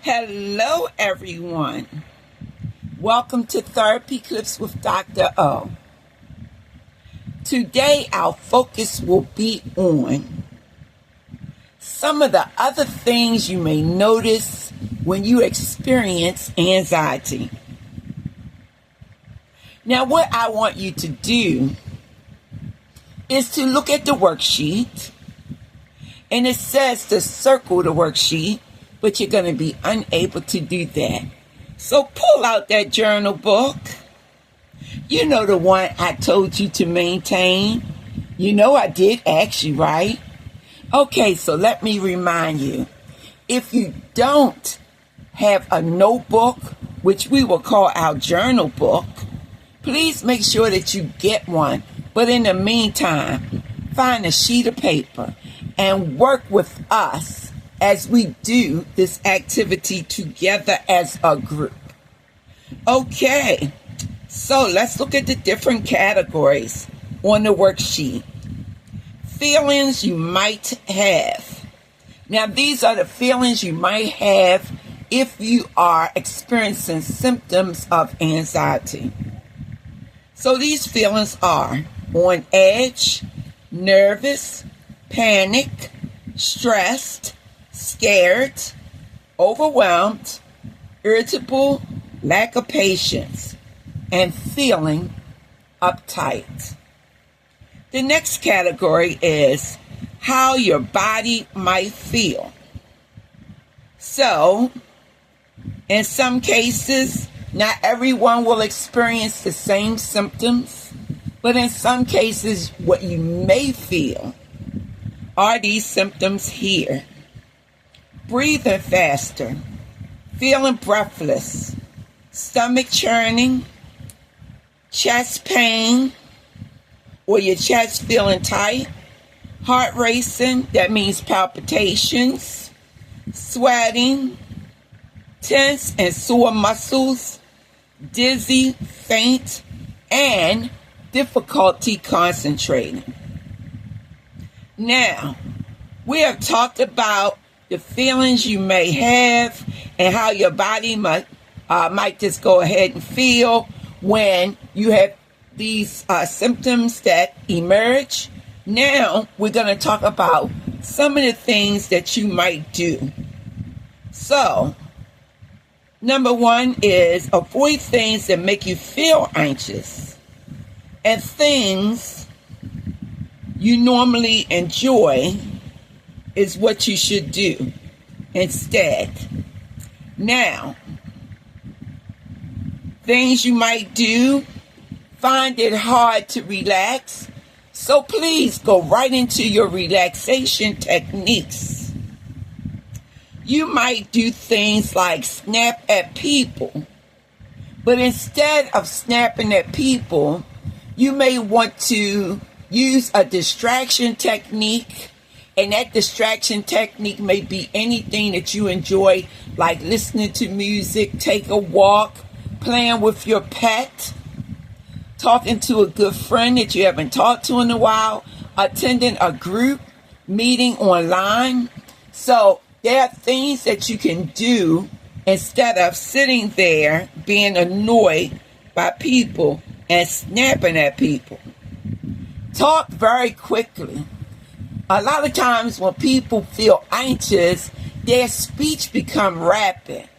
Hello, everyone. Welcome to Therapy Clips with Dr. O. Today, our focus will be on some of the other things you may notice when you experience anxiety. Now, what I want you to do is to look at the worksheet, and it says to circle the worksheet, but you're going to be unable to do that. So pull out that journal book. You know, the one I told you to maintain. You know I did ask you, right? Okay, so let me remind you. If you don't have a notebook, which we will call our journal book, please make sure that you get one. But in the meantime, find a sheet of paper and work with us as we do this activity together as a group. Okay, so let's look at the different categories on the worksheet. Feelings you might have. Now, these are the feelings you might have if you are experiencing symptoms of anxiety. So these feelings are on edge, nervous, panic, stressed, scared, overwhelmed, irritable, lack of patience, and feeling uptight. The next category is how your body might feel. So, in some cases, not everyone will experience the same symptoms, but in some cases, what you may feel are these symptoms here. Breathing faster, feeling breathless, stomach churning, chest pain, or your chest feeling tight, heart racing, that means palpitations, sweating, tense and sore muscles, dizzy, faint, and difficulty concentrating. Now, we have talked about the feelings you may have and how your body might just go ahead and feel when you have these symptoms that emerge. Now, we're going to talk about some of the things that you might do. So, number one is avoid things that make you feel anxious and things you normally enjoy is what you should do instead. Now, things you might do, find it hard to relax, so please go right into your relaxation techniques. You might do things like snap at people, but instead of snapping at people, you may want to use a distraction technique. And that distraction technique may be anything that you enjoy, like listening to music, take a walk, playing with your pet, talking to a good friend that you haven't talked to in a while, attending a group meeting online. So there are things that you can do instead of sitting there being annoyed by people and snapping at people. Talk very quickly. A lot of times when people feel anxious, their speech becomes rapid.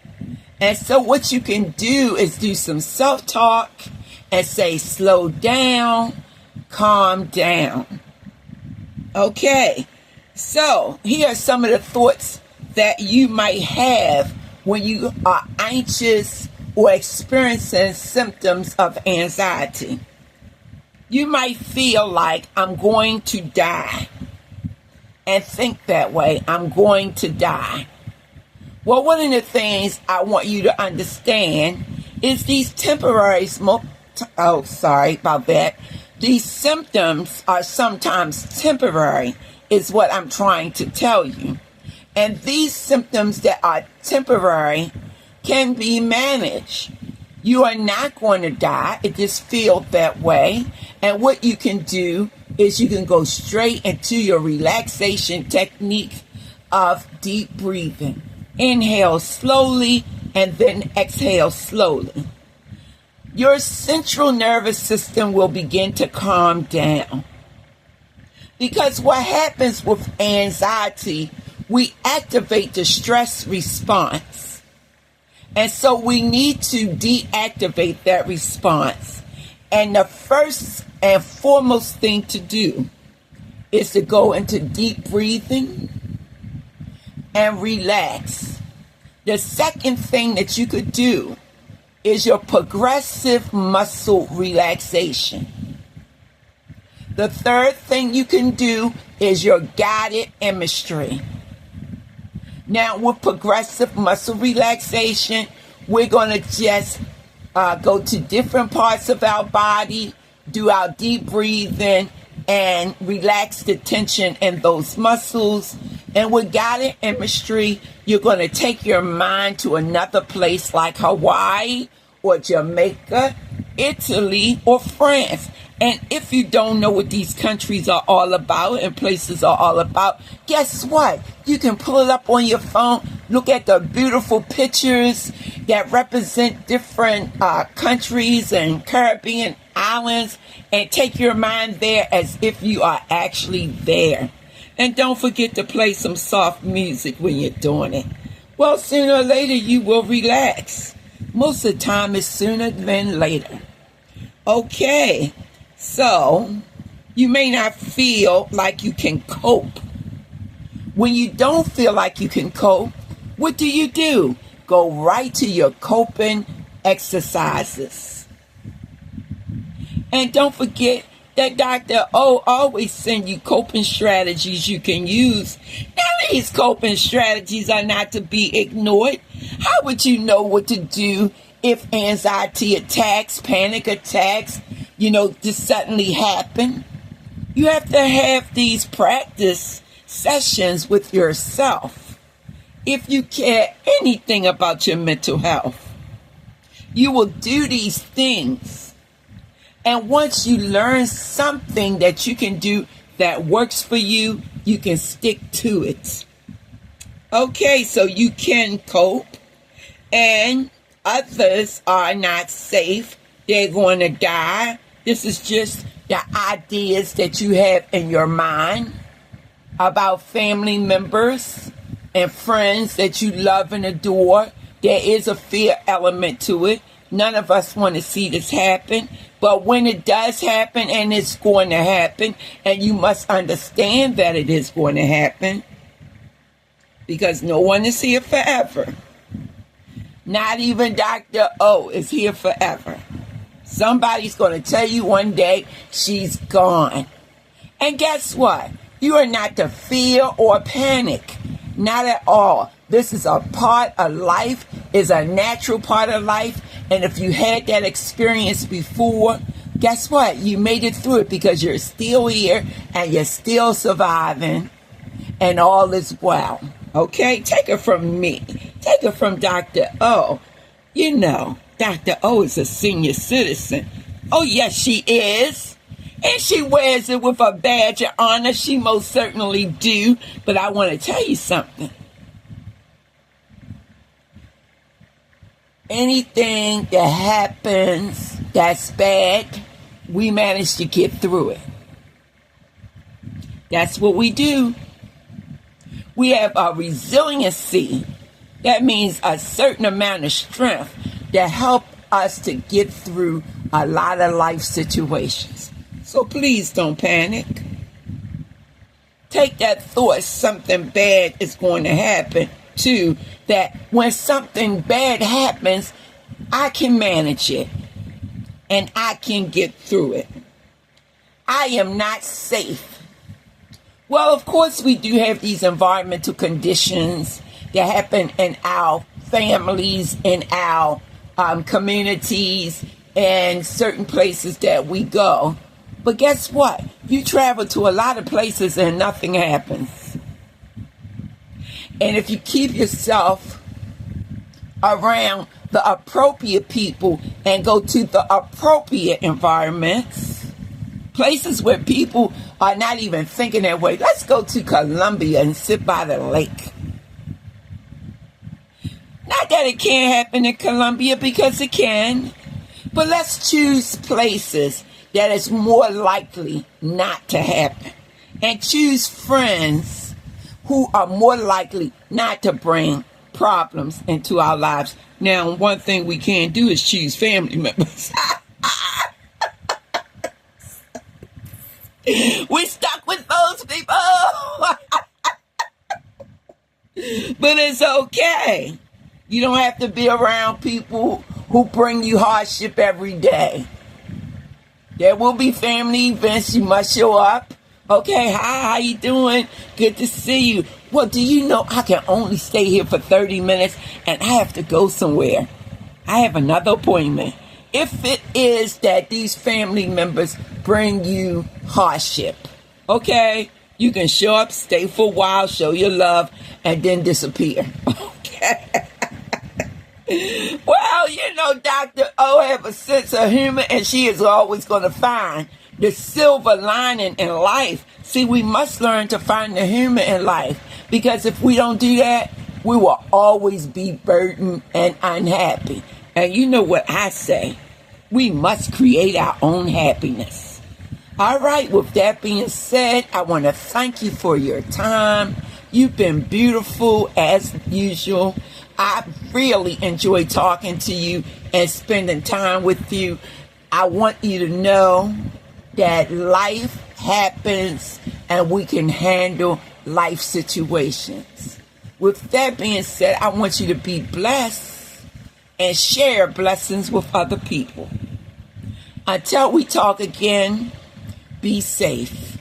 And so what you can do is do some self-talk and say, slow down, calm down. Okay, so here are some of the thoughts that you might have when you are anxious or experiencing symptoms of anxiety. You might feel like, I'm going to die. And think that way, I'm going to die. Well, one of the things I want you to understand is these These symptoms are sometimes temporary, is what I'm trying to tell you. And these symptoms that are temporary can be managed. You are not going to die. It just feels that way. And what you can do is you can go straight into your relaxation technique of deep breathing. Inhale slowly and then exhale slowly. Your central nervous system will begin to calm down. Because what happens with anxiety, we activate the stress response. And so we need to deactivate that response. And the first and foremost thing to do is to go into deep breathing and relax. The second thing that you could do is your progressive muscle relaxation. The third thing you can do is your guided imagery. Now, with progressive muscle relaxation, we're going to just go to different parts of our body, do our deep breathing, and relax the tension in those muscles. And with guided imagery, you're going to take your mind to another place like Hawaii or Jamaica, Italy, or France. And if you don't know what these countries are all about and places are all about, guess what? You can pull it up on your phone, look at the beautiful pictures that represent different countries and Caribbean islands, and take your mind there as if you are actually there. And don't forget to play some soft music when you're doing it. Well, sooner or later you will relax. Most of the time it's sooner than later. Okay, so you may not feel like you can cope. When you don't feel like you can cope, what do? Go right to your coping exercises. And don't forget that Dr. O always send you coping strategies you can use. Now, these coping strategies are not to be ignored. How would you know what to do if anxiety attacks, panic attacks, just suddenly happen? You have to have these practice sessions with yourself. If you care anything about your mental health, you will do these things. And once you learn something that you can do that works for you, you can stick to it. Okay, so you can cope, and others are not safe. They're going to die. This is just the ideas that you have in your mind about family members and friends that you love and adore. There is a fear element to it. None of us want to see this happen. But when it does happen, and it's going to happen, and you must understand that it is going to happen, because no one is here forever. Not even Dr. O is here forever. Somebody's going to tell you one day she's gone. And guess what? You are not to fear or panic. Not at all. This is a part of life, is a natural part of life. And if you had that experience before, guess what? You made it through it because you're still here and you're still surviving, and all is well. Okay? Take it from me. Take it from Dr. O. Dr. O is a senior citizen. Oh, yes, she is. And she wears it with a badge of honor. She most certainly do. But I want to tell you something. Anything that happens that's bad, we manage to get through it. That's what we do. We have a resiliency. That means a certain amount of strength that help us to get through a lot of life situations. So please don't panic. Take that thought something bad is going to happen too, that when something bad happens, I can manage it and I can get through it. I am not safe. Well, of course, we do have these environmental conditions that happen in our families, in our communities, and certain places that we go. But guess what? You travel to a lot of places and nothing happens. And if you keep yourself around the appropriate people and go to the appropriate environments, places where people are not even thinking that way. Let's go to Colombia and sit by the lake. Not that it can't happen in Colombia, because it can. But let's choose places that is more likely not to happen. And choose friends who are more likely not to bring problems into our lives. Now, one thing we can't do is choose family members. We stuck with those people. But it's okay. You don't have to be around people who bring you hardship every day. There will be family events. You must show up. Okay, hi, how you doing? Good to see you. Well, do you know I can only stay here for 30 minutes and I have to go somewhere. I have another appointment. If it is that these family members bring you hardship, okay, you can show up, stay for a while, show your love, and then disappear. Okay. Well, you know, Dr. O have a sense of humor, and she is always going to find the silver lining in life. See, we must learn to find the humor in life, because if we don't do that, we will always be burdened and unhappy. And you know what I say? We must create our own happiness. All right, with that being said, I want to thank you for your time. You've been beautiful as usual. I really enjoy talking to you and spending time with you. I want you to know that life happens and we can handle life situations. With that being said, I want you to be blessed and share blessings with other people. Until we talk again, be safe.